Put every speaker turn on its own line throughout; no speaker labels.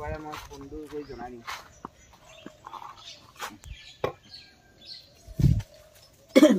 পাৰে মই ফোনটো কৰি জনাই দিম।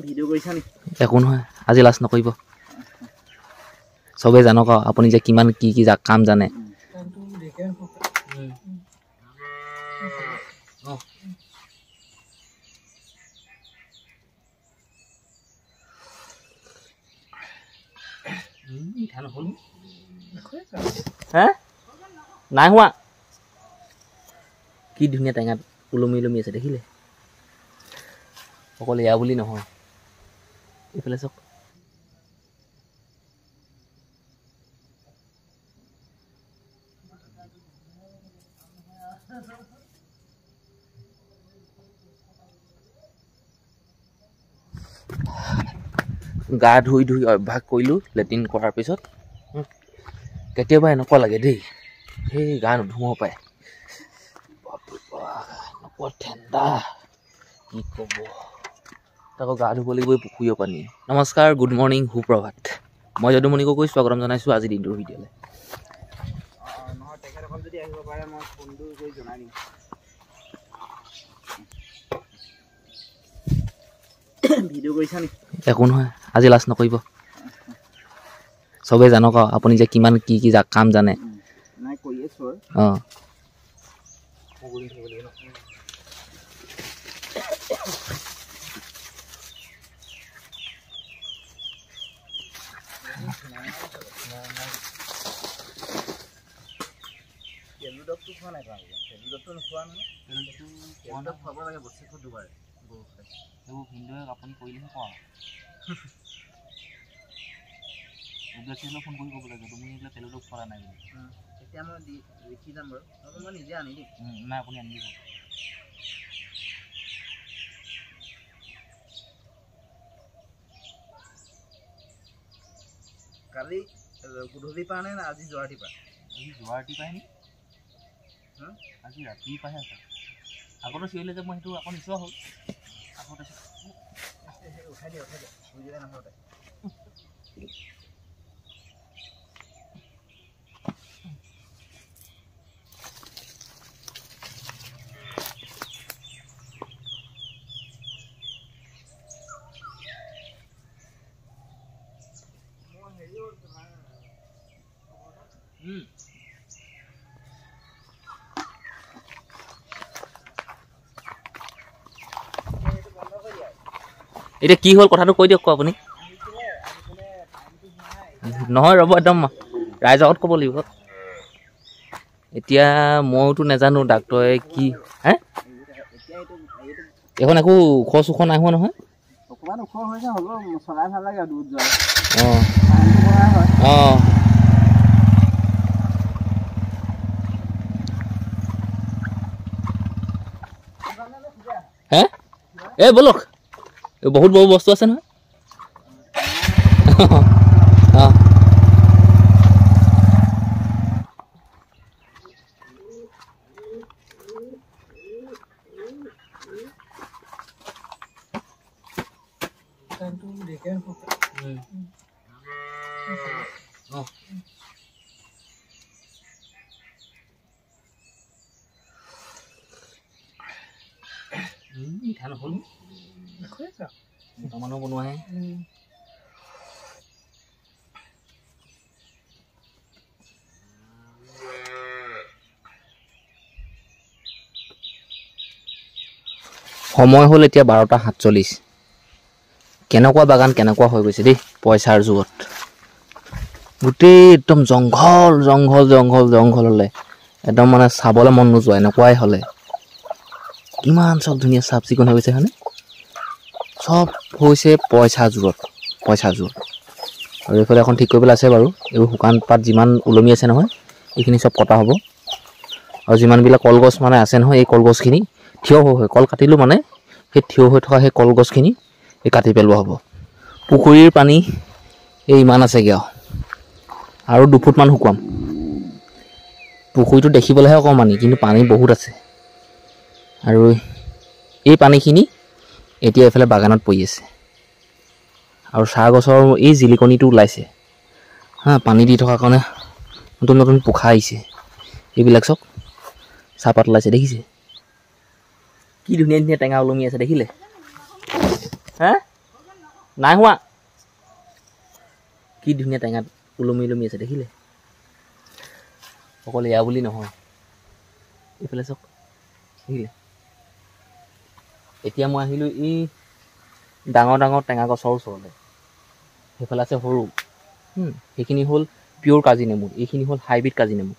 ভিডিঅ' কৰিছা নি? একো নহয়, আজি লাজ নকৰিব। চবেই জানক আপুনি যে কিমান কি কি কাম জানে। নাই হোৱা কি ধুনীয়া টেঙাত ওলমি ওলমি আছে দেখিলে। অকল এয়া বুলি নহয়, এইফালে চাওক। গা ধুই ধুই অভ্যাস কৰিলোঁ লেট্ৰিন কৰাৰ পিছত। কেতিয়াবা এনেকুৱা লাগে দেই, সেই গা নুধুও পায়। এনেকুৱা ঠাণ্ডা কি ক'ব। আকৌ গা ধুব লাগিব পুখুৰীৰ পানী। নমস্কাৰ, গুড মৰ্ণিং, সুপ্ৰভাত। মই যদুমণি গগৈ স্বাগতম জনাইছোঁ আজি দিনটোৰ ভিডিঅ'লৈ। নহয়, তেখেতসকল যদি আহিব পাৰে মই ফোনটো কৰি জনাই দিম। ভিডিঅ' কৰিছা নি? একো নহয়, আজি লাজ নকৰিব। চবেই জানক আপুনি যে কিমান কি কি কাম জানে। নাই কৰি আছো আৰু। তেলুদকটো খোৱা নাই কাৰণ তেলুদকটো নোখোৱা নহয়। তেলুদক খুৱাব লাগে বছৰেকত দুবাৰ গৰু খাই। এইবোৰ ভিনদেউক আপুনি কৰিলেহে কোৱা। ফোন কৰি ক'ব লাগে তুমি এইবিলাক তেলুদক খোৱা নাই বুলি। তেতিয়া মই লিখি যাম বাৰু, নহ'লে মই নিজে আনি দিম। নাই আপুনি আনি দিব। কালি গধূলি পৰা নে আজি যোৱা ৰাতিপুৱা? আজি যোৱা ৰাতিপুৱাহে নি? আজি ৰাতিপুৱাহে আছে। আগতে চিঞৰিলে যে মই সেইটো আকৌ নিচোৱা হ'ল। আগতে উঠাই দিয়া শুই দিলে নহয় তাই। এতিয়া কি হ'ল কথাটো কৈ দিয়ক আপুনি। নহয় ৰ'ব, একদম ৰাইজৰ আগত ক'ব লাগিব। এতিয়া মইতো নাজানো ডাক্তৰে কি এখন একো ওখ চোখ নাই হোৱা নহয়। অকণমান ওখ হৈছে, হ'লেও চলাই ভাল লাগে আৰু দূৰত যোৱা। হে এই ব'লক, বহুত বহু বস্তু আছে নহয়। মিঠা নহ'ল মানুহ বনোৱাহে। সময় হ'ল এতিয়া 12:47। কেনেকুৱা বাগান কেনেকুৱা হৈ গৈছে দেই পইচাৰ যুগত। গোটেই একদম জংঘল জংঘল জংঘল জংঘল হ'লে একদম মানে চাবলৈ মন নোযোৱা এনেকুৱাই হ'লে। কিমান চব ধুনীয়া চাফ চিকুণ হৈ গৈছে হয়নে? চব হৈছে পইচাৰ যুগত। আৰু এইফালে এখন ঠিক কৰিবলৈ আছে বাৰু। এইবোৰ শুকান পাত যিমান ওলমি আছে নহয় এইখিনি চব কটা হ'ব। আৰু যিমানবিলাক কলগছ মানে আছে নহয় এই কলগছখিনি থিয় হৈ কল কাটিলোঁ মানে সেই থিয় হৈ থকা সেই কলগছখিনি এই কাটি পেলোৱা হ'ব। পুখুৰীৰ পানী এই ইমান আছেগৈ আৰু 2 ফুটমান শুকুৱাম। পুখুৰীটো দেখিবলৈহে অকণমানি কিন্তু পানী বহুত আছে। আৰু এই পানীখিনি এতিয়া এইফালে বাগানত পৰি আছে। আৰু চাহ গছৰ এই জিলিকনিটো ওলাইছে পানী দি থকাৰ কাৰণে নতুন নতুন পোখা আহিছে। এইবিলাক চাওক চাহপাত ওলাইছে দেখিছে কি ধুনীয়া ধুনীয়া টেঙা ওলমি আছে দেখিলে হা নাই হোৱা কি ধুনীয়া টেঙা ওলমি ওলমি আছে দেখিলে অকল এয়া বুলি নহয় এইফালে চাওক দেখিলে এতিয়া মই আহিলোঁ এই ডাঙৰ ডাঙৰ টেঙা গছৰ ওচৰলৈ সেইফালে আছে সৰু সেইখিনি হ'ল পিয়'ৰ কাজি নেমু এইখিনি হ'ল হাইব্ৰিড কাজি নেমু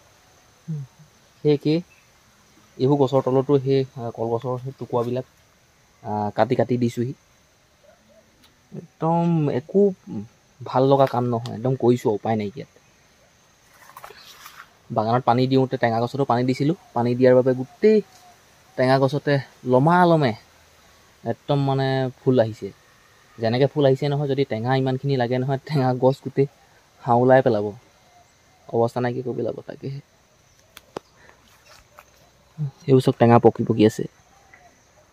সেই একেই এইবোৰ গছৰ তলতো সেই কলগছৰ সেই টুকুৰাবিলাক কাটি কাটি দিছোঁহি একদম একো ভাল লগা কাম নহয় একদম কৰিছোঁ উপায় নাইকিয়া বাগানত পানী দিওঁতে টেঙা গছতো পানী দিছিলোঁ পানী দিয়াৰ বাবে গোটেই টেঙা গছতে লমালমে একদম মানে ফুল আহিছে যেনেকৈ ফুল আহিছে নহয় যদি টেঙা ইমানখিনি লাগে নহয় টেঙা গছ গোটেই হাওলাই পেলাব অৱস্থা নাইকিয়া কৰি পেলাব তাকেহে এইবোৰ চব টেঙা পকি পকি আছে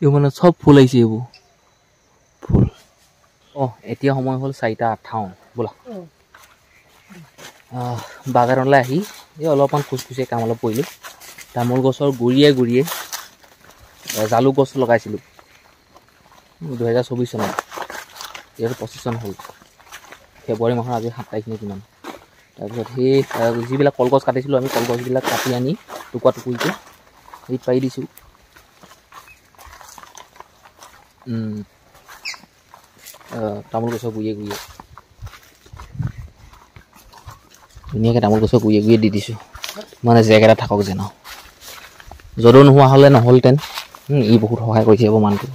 এইবোৰ মানে চব ফুল আহিছে এইবোৰ ফুল এতিয়া সময় হ'ল 4:58 বোলা বাগানলৈ আহি এই অলপমান খুচখুচিয়াই কাম অলপ কৰিলোঁ তামোল গছৰ গুৰিয়ে গুৰিয়ে জালুক গছ লগাইছিলোঁ 2024 চনত ইয়াৰ 25 চন হ'ল ফেব্ৰুৱাৰী মাহৰ আজি 7 তাৰিখ নে কিমান তাৰপিছত সেই যিবিলাক কলগছ কাটিছিলোঁ আমি কলগছবিলাক কাটি আনি টুকুৰা টুকুৰিকৈ হেৰিত পাৰি দিছোঁ তামোল গছৰ গুৰিয়ে গুৰিয়ে ধুনীয়াকৈ তামোল গছৰ গুৰিয়ে গুৰিয়ে দি দিছোঁ মানে জেগা এটা থাকক যেন যদিও নোহোৱা হ'লে নহ'লহেঁতেন ই বহুত সহায় কৰিছে এইবোৰ মানুহটো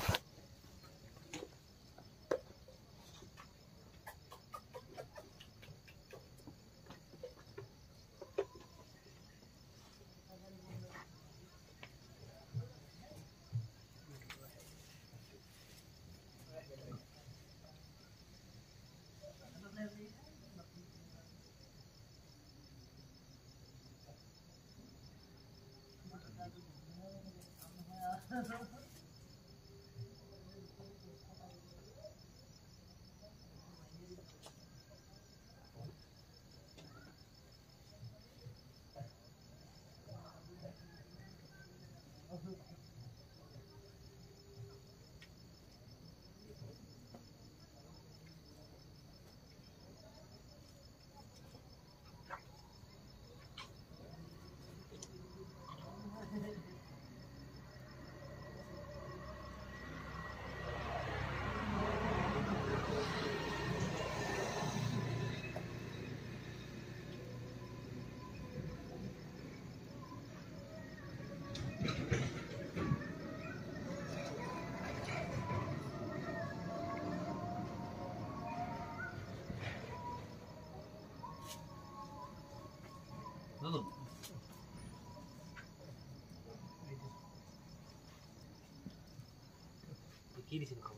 কি দিছিল খাব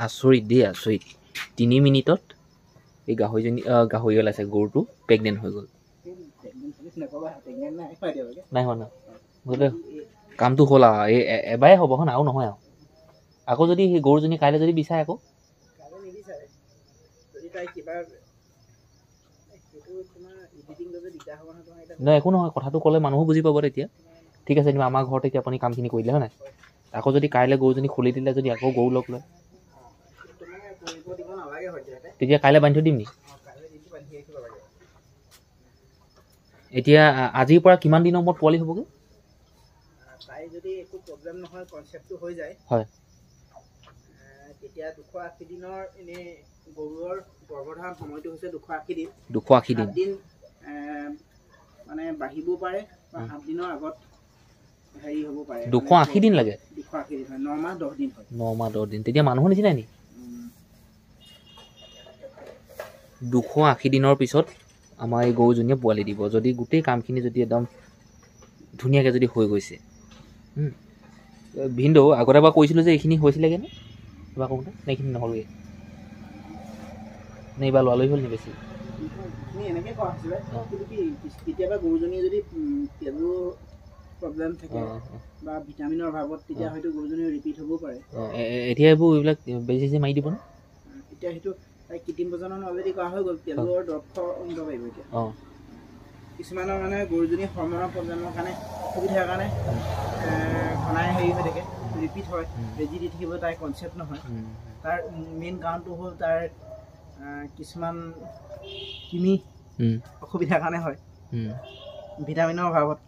আচৰিত দেই আচৰিত 3 মিনিটত এই গাহৰি ওলাইছে গৰুটো প্ৰেগনেণ্ট হৈ গ'ল নাই হোৱা না বোলে কামটো হ'ল আৰু এই এবাৰে হ'ব হয় আৰু নহয় আৰু আকৌ যদি সেই গৰুজনী কাইলৈ যদি বিচাৰে আকৌ নহয় একো নহয় কথাটো ক'লে মানুহো বুজি পাব তেতিয়া ঠিক আছে কিন্তু আমাৰ ঘৰত এতিয়া আপুনি কামখিনি কৰি দিলে হয় নাই আকৌ যদি কাইলৈ গৰুজনী খুলি দিলে যদি আকৌ গৰু লগ লয় তেতিয়া কাইলৈ বান্ধি থৈ দিম নেকি এতিয়া আজিৰ পৰা কিমান দিনৰ মূৰত পোৱালি হ'বগৈ যদি একো প্ৰব্লেম নহয় কনচেপ্টটো হৈ যায় হয় তেতিয়া 280 দিনৰ এনে গৰুৰ গৰ্ভধাৰণ সময়টো হৈছে 280 দিন মানে বাঢ়িব পাৰে বা 7 দিনৰ আগত হেৰি হ'ব পাৰে 280 দিন লাগে 280 দিন হয় 9 মাহ 10 দিন হয় 9 মাহ 10 দিন তেতিয়া মানুহৰ নিচিনাই নি 280 দিনৰ পিছত আমাৰ এই গৰুজনীয়ে পোৱালি দিব যদি গোটেই কামখিনি যদি একদম ধুনীয়াকৈ যদি হৈ গৈছে ভিনদেউ আগতে এবাৰ কৈছিলোঁ যে এইখিনি হৈছিলেগৈ নে এবাৰ কওঁতে নে এইখিনি নহ'লগৈ নে এইবাৰ লৰালৰি হ'ল নি বেছি এনেকৈ কোৱা হৈছিলে কিন্তু কি কেতিয়াবা গৰুজনীয়ে যদি তেজু
প্ৰব্লেম থাকে বা ভিটামিনৰ অভাৱত তেতিয়া হয়তো গৰুজনী ৰিপিট হ'ব পাৰে।
এতিয়া এইবিলাক বেজি মাৰি দিব ন?
এতিয়া সেইটো কৃত্ৰিম প্ৰজনন অলৰেডি কৰা হৈ গ'ল, পেলুৰ দৰৱ দিব পাৰিব এতিয়া। কিছুমানৰ মানে গৰুজনী হৰমনৰ প্ৰব্লেমৰ কাৰণে অসুবিধাৰ কাৰণে ঘনাই হেৰি হৈ থাকে, ৰিপিট হয়, বেজি দি থাকিব তাই কনচেপ্ট নহয়। তাৰ মেইন কাৰণটো হ'ল তাৰ কিছুমান কৃমি অসুবিধাৰ কাৰণে হয়, ভিটামিনৰ অভাৱত।